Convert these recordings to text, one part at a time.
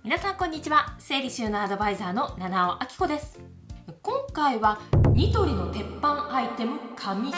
皆さんこんにちは。整理収納アドバイザーの七尾明子です。今回はニトリの鉄板アイテム神7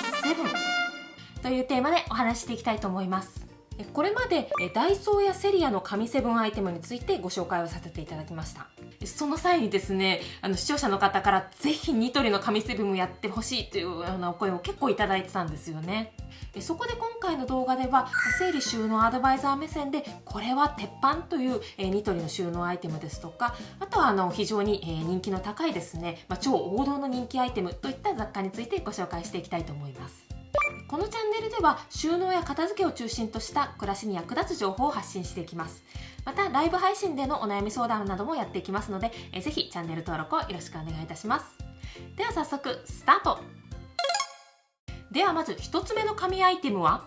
というテーマでお話していきたいと思います。これまでダイソーやセリアの神7アイテムについてご紹介をさせていただきました。その際にですね、視聴者の方からぜひニトリの神7をやってほしいというようなお声を結構いただいてたんですよね。そこで今回の動画では整理収納アドバイザー目線でこれは鉄板というニトリの収納アイテムですとか、あとは非常に人気の高いですね、超王道の人気アイテムといった雑貨についてご紹介していきたいと思います。このチャンネルでは収納や片付けを中心とした暮らしに役立つ情報を発信していきます。またライブ配信でのお悩み相談などもやっていきますので、ぜひチャンネル登録をよろしくお願いいたします。では早速スタート。ではまず1つ目の紙アイテムは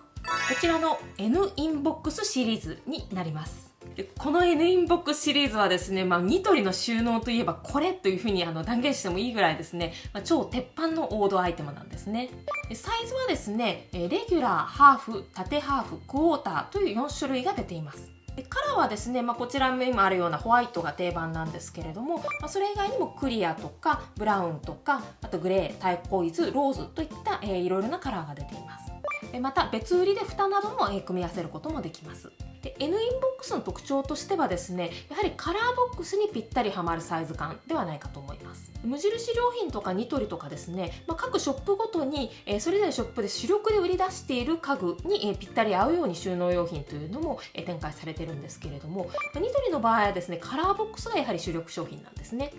こちらの N インボックスシリーズになります。でこの N インボックスシリーズはですね、ニトリの収納といえばこれというふうに断言してもいいぐらいですね、超鉄板の王道アイテムなんですね。でサイズはですね、レギュラー、ハーフ、縦ハーフ、クォーターという4種類が出ています。でカラーはですね、こちらにもあるようなホワイトが定番なんですけれども、それ以外にもクリアとかブラウンとか、あとグレー、タイコイズ、ローズといった、いろいろなカラーが出ています。また別売りで蓋なども、組み合わせることもできます。で N インボックスの特徴としてはですね、やはりカラーボックスにぴったりはまるサイズ感ではないかと思います。無印良品とかニトリとかですね、各ショップごとにそれぞれショップで主力で売り出している家具にぴったり合うように収納用品というのも展開されているんですけれども、ニトリの場合はですね、カラーボックスがやはり主力商品なんですね。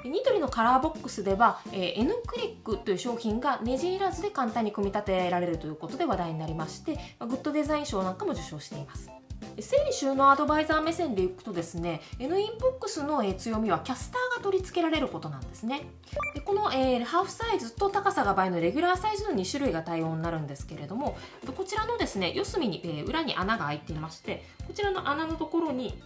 ニトリのカラーボックスでは N クリックという商品がネジいらずで簡単に組み立てられるということで話題になりまして、グッドデザイン賞なんかも受賞しています。整理収納アドバイザー目線でいくとですね、N インボックスの強みはキャスターが取り付けられることなんですね。でこのハーフサイズと高さが倍のレギュラーサイズの2種類が対応になるんですけれども、こちらのですね、四隅に裏に穴が開いていまして、こちらの穴のところに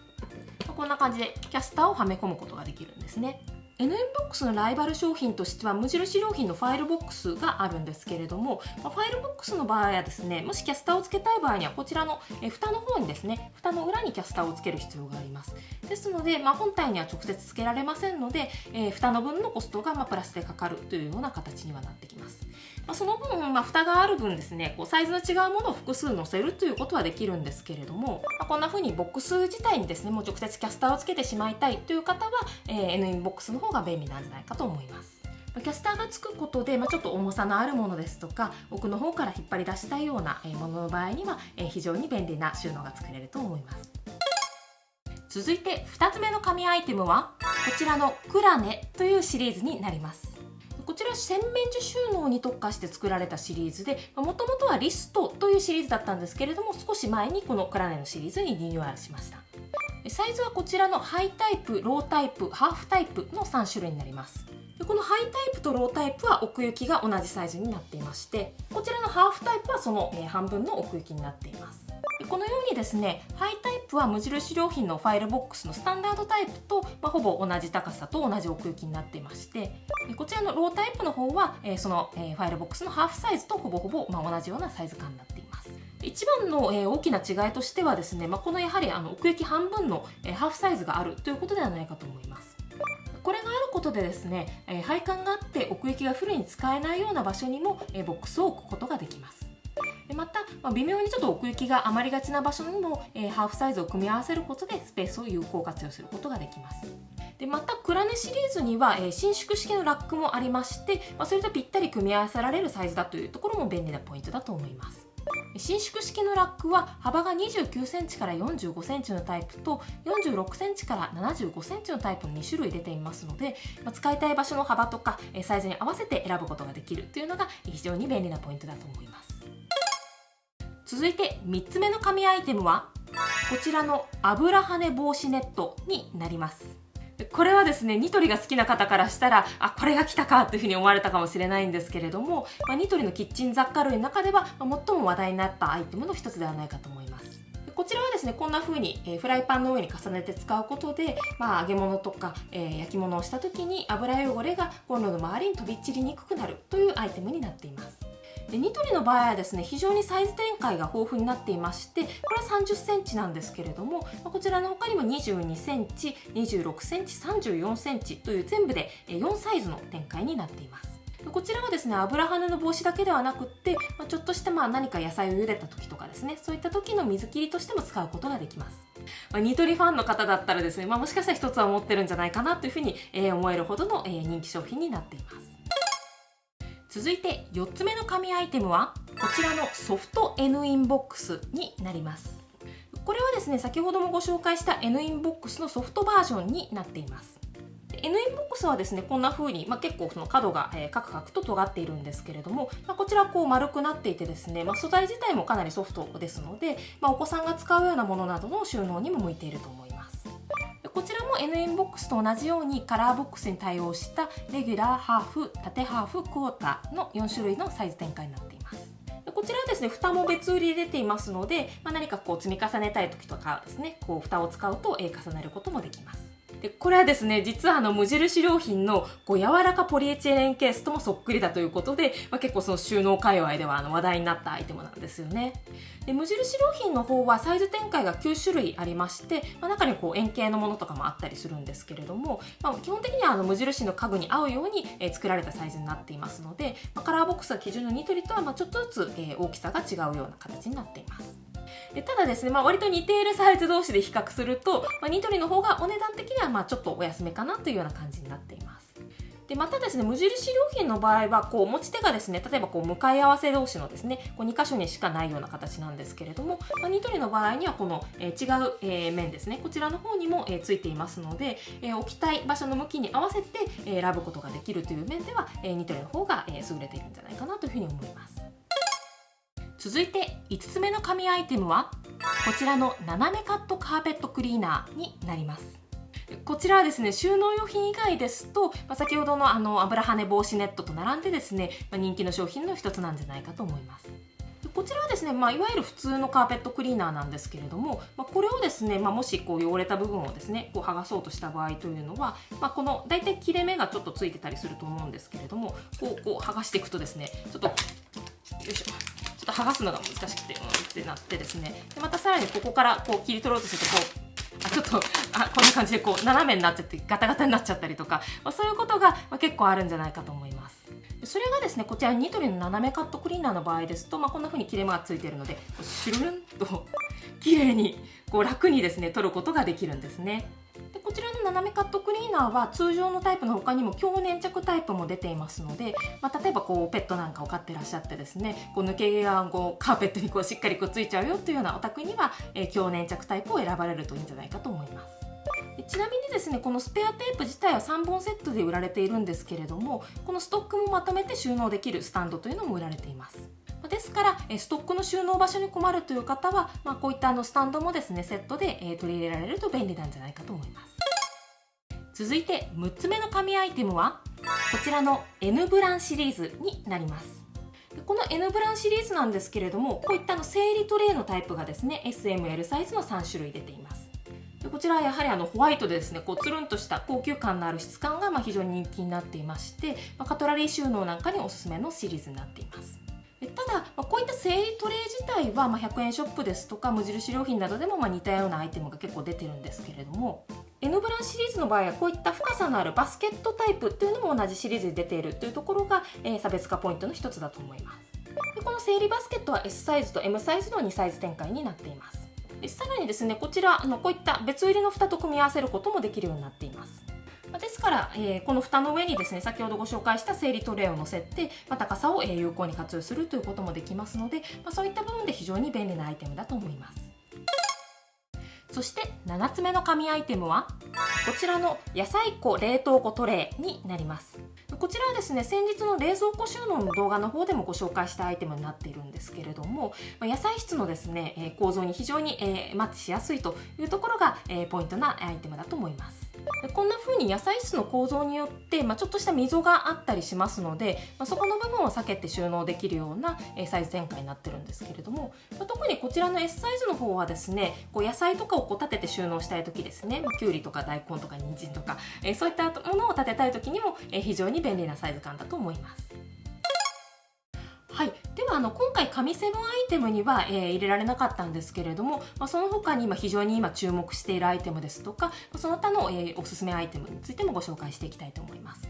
こんな感じでキャスターをはめ込むことができるんですね。N インボックスのライバル商品としては無印良品のファイルボックスがあるんですけれども、ファイルボックスの場合はですね、もしキャスターをつけたい場合にはこちらの蓋の方にですね、蓋の裏にキャスターをつける必要があります。ですので、本体には直接つけられませんので、蓋の分のコストがプラスでかかるというような形にはなってきます。その分、蓋がある分ですね、サイズの違うものを複数載せるということはできるんですけれども、こんな風にボックス自体にですね、もう直接キャスターをつけてしまいたいという方は、N インボックスの方が便利なんじゃないかと思います。キャスターがつくことで、ちょっと重さのあるものですとか、奥の方から引っ張り出したいようなものの場合には、非常に便利な収納が作れると思います。続いて2つ目の紙アイテムはこちらのクラネというシリーズになります。こちら洗面所収納に特化して作られたシリーズで、もともとはリストというシリーズだったんですけれども、少し前にこのクラネのシリーズにリニューアルしました。サイズはこちらのハイタイプ、ロータイプ、ハーフタイプの3種類になります。このハイタイプとロータイプは奥行きが同じサイズになっていまして、こちらのハーフタイプはその半分の奥行きになっています。このようにですね、ハイタイプは無印良品のファイルボックスのスタンダードタイプと、ほぼ同じ高さと同じ奥行きになっていまして、こちらのロータイプの方はそのファイルボックスのハーフサイズとほぼ同じようなサイズ感になっています。一番の大きな違いとしてはですね、このやはり奥行き半分のハーフサイズがあるということではないかと思います。これがあることでですね、配管があって奥行きがフルに使えないような場所にもボックスを置くことができます。また、微妙にちょっと奥行きが余りがちな場所にもハーフサイズを組み合わせることでスペースを有効活用することができます。でまたクラネシリーズには伸縮式のラックもありまして、それとぴったり組み合わせられるサイズだというところも便利なポイントだと思います。伸縮式のラックは幅が29センチから45センチのタイプと46センチから75センチのタイプの2種類出ていますので、使いたい場所の幅とかサイズに合わせて選ぶことができるというのが非常に便利なポイントだと思います。続いて3つ目の紙アイテムはこちらの油跳ね防止ネットになります。これはですね、ニトリが好きな方からしたらこれが来たかというふうに思われたかもしれないんですけれども、ニトリのキッチン雑貨類の中では最も話題になったアイテムの一つではないかと思います。こちらはですね、こんな風にフライパンの上に重ねて使うことで、揚げ物とか焼き物をした時に油汚れがコンロの周りに飛び散りにくくなるというアイテムになっています。でニトリの場合はですね、非常にサイズ展開が豊富になっていまして、これは30センチなんですけれども、こちらの他にも22センチ、26センチ、34センチという全部で4サイズの展開になっています。こちらはですね、油跳ねの防止だけではなくって、ちょっとした何か野菜を茹でた時とかですね、そういった時の水切りとしても使うことができます。ニトリファンの方だったらですね、もしかしたら一つは持ってるんじゃないかなというふうに思えるほどの人気商品になっています。続いて4つ目の紙アイテムはこちらのソフト N インボックスになります。これはですね、先ほどもご紹介した N インボックスのソフトバージョンになっています。N インボックスはですね、こんな風に、結構その角がカクカクと尖っているんですけれども、こちらはこう丸くなっていてですね、素材自体もかなりソフトですので、お子さんが使うようなものなどの収納にも向いていると思います。こちらも N インボックスと同じようにカラーボックスに対応したレギュラー、ハーフ、縦ハーフ、クォーターの4種類のサイズ展開になっています。こちらはですね、蓋も別売りで出ていますので、何かこう積み重ねたい時とかですね、こう蓋を使うと重ねることもできます。でこれはですね、実は無印良品の柔らかポリエチレンケースともそっくりだということで、結構その収納界隈では話題になったアイテムなんですよね。で無印良品の方はサイズ展開が9種類ありまして、中にこう円形のものとかもあったりするんですけれども、基本的には無印の家具に合うように作られたサイズになっていますので、カラーボックスが基準のニトリとはちょっとずつ大きさが違うような形になっています。ただですね、割と似ているサイズ同士で比較すると、ニトリの方がお値段的にはちょっとお安めかなというような感じになっています。でまたですね、無印良品の場合はこう持ち手がですね、例えばこう向かい合わせ同士のですね、こう2箇所にしかないような形なんですけれども、ニトリの場合にはこの違う面ですね、こちらの方にもついていますので、置きたい場所の向きに合わせて選ぶことができるという面ではニトリの方が優れているんじゃないかなというふうに思います。続いて5つ目の紙アイテムはこちらの斜めカットカーペットクリーナーになります。こちらはですね、収納用品以外ですと、先ほどの油跳ね防止ネットと並んでですね、人気の商品の一つなんじゃないかと思います。こちらはですね、いわゆる普通のカーペットクリーナーなんですけれども、これをですね、もしこう汚れた部分をですね、こう剥がそうとした場合というのは、この大体切れ目がちょっとついてたりすると思うんですけれども、こう剥がしていくとですね、ちょっとよいしょ、剥がすのが難しくてってなってですね、でまたさらにここからこう切り取ろうとするとちょっとこんな感じでこう斜めになっちゃってガタガタになっちゃったりとか、そういうことが結構あるんじゃないかと思います。それがですね、こちらニトリの斜めカットクリーナーの場合ですと、こんな風に切れ目がついているのでシュルンと綺麗にこう楽にですね取ることができるんですね。でこちらの斜めカットクリーナーは通常のタイプの他にも強粘着タイプも出ていますので、例えばこうペットなんかを飼ってらっしゃってですね、こう抜け毛がこうカーペットにこうしっかりくっついちゃうよというようなお宅には強粘着タイプを選ばれるといいんじゃないかと思います。ちなみにですね、このスペアテープ自体は3本セットで売られているんですけれども、このストックもまとめて収納できるスタンドというのも売られています。ですからストックの収納場所に困るという方は、こういったスタンドもですねセットで取り入れられると便利なんじゃないかと思います。続いて6つ目の紙アイテムはこちらの N ブランシリーズになります。この N ブランシリーズなんですけれども、こういった整理トレイのタイプがですね SML サイズの3種類出ています。でこちらはやはりホワイトでですね、こうつるんとした高級感のある質感が非常に人気になっていまして、カトラリー収納なんかにおすすめのシリーズになっています。ただ、こういった整理トレイ自体は100円ショップですとか無印良品などでも似たようなアイテムが結構出てるんですけれども、N ブランシリーズの場合はこういった深さのあるバスケットタイプっていうのも同じシリーズに出ているというところが差別化ポイントの一つだと思います。でこの整理バスケットは S サイズと M サイズの2サイズ展開になっています。さらにですね、こちらこういった別売りの蓋と組み合わせることもできるようになっています。ですから、この蓋の上にですね、先ほどご紹介した整理トレイを乗せて、高さを有効に活用するということもできますので、そういった部分で非常に便利なアイテムだと思います。そして7つ目の紙アイテムはこちらの野菜庫冷凍庫トレイになります。こちらはですね、先日の冷蔵庫収納の動画の方でもご紹介したアイテムになっているんですけれども、野菜室のですね構造に非常にマッチしやすいというところがポイントなアイテムだと思います。こんな風に野菜室の構造によってちょっとした溝があったりしますので、そこの部分を避けて収納できるようなサイズ展開になってるんですけれども、特にこちらの S サイズの方はですね、こう野菜とかを立てて収納したい時ですね、きゅうりとか大根とか人参とかそういったものを立てたい時にも非常に便利なサイズ感だと思います。はい、で今回神7アイテムには、入れられなかったんですけれども、その他に非常に今注目しているアイテムですとか、その他の、おすすめアイテムについてもご紹介していきたいと思います。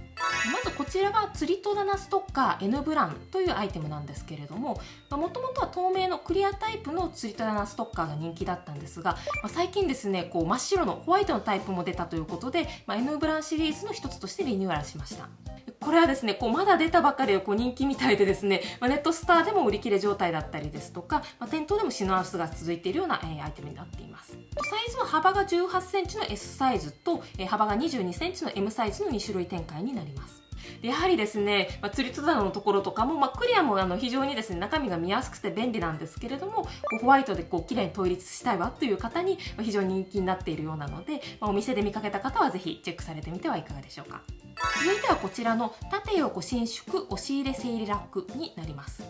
まずこちらは釣り戸棚ストッカー N ブランというアイテムなんですけれども、もともとは透明のクリアタイプの釣り戸棚ストッカーが人気だったんですが、最近ですね、真っ白のホワイトのタイプも出たということで、N ブランシリーズの一つとしてリニューアルしました。これはですね、まだ出たばっかりで人気みたいでですね、ネットスターでも売り切れ状態だったりですとか、店頭でも品薄が続いているような、アイテムになっています。サイズは幅が18センチの S サイズと、幅が22センチの M サイズの2種類展開になります。でやはりですね、釣り戸棚のところとかも、クリアも非常にですね、中身が見やすくて便利なんですけれども、ホワイトで綺麗に統一したいわという方に非常に人気になっているようなので、お店で見かけた方はぜひチェックされてみてはいかがでしょうか。続いてはこちらの縦横伸縮押し入れ整理ラックになります。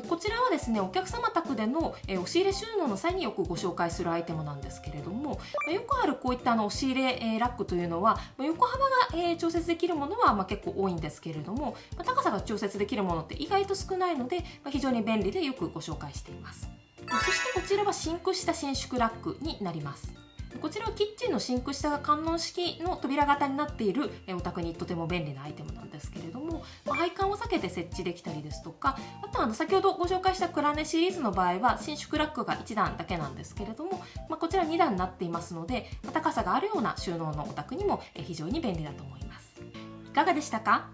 こちらはですね、お客様宅での押し入れ収納の際によくご紹介するアイテムなんですけれども、よくあるこういった押し入れラックというのは、横幅が調節できるものは結構多いんですけれども、高さが調節できるものって意外と少ないので、非常に便利でよくご紹介しています。そしてこちらはシンク下伸縮ラックになります。こちらはキッチンのシンク下が観音式の扉型になっているお宅にとても便利なアイテムなんですけれども、配管を避けて設置できたりですとか、あとは先ほどご紹介したクラネシリーズの場合は伸縮ラックが1段だけなんですけれども、こちら2段になっていますので、高さがあるような収納のお宅にも非常に便利だと思います。いかがでしたか？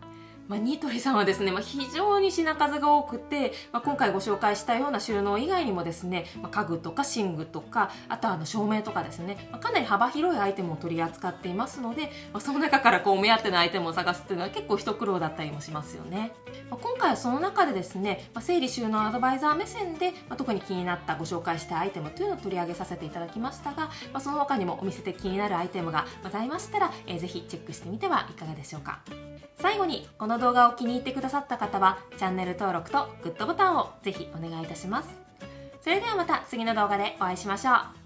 ニトリさんはですね、非常に品数が多くて、今回ご紹介したような収納以外にもですね、家具とか寝具とか、あとは照明とかですね、かなり幅広いアイテムを取り扱っていますので、その中からお目当てのアイテムを探すっていうのは結構一苦労だったりもしますよね。今回はその中でですね、整理収納アドバイザー目線で、特に気になったご紹介したアイテムというのを取り上げさせていただきましたが、その他にもお店で気になるアイテムがございましたら、ぜひチェックしてみてはいかがでしょうか。最後にこの動画を気に入ってくださった方はチャンネル登録とグッドボタンをぜひお願いいたします。それではまた次の動画でお会いしましょう。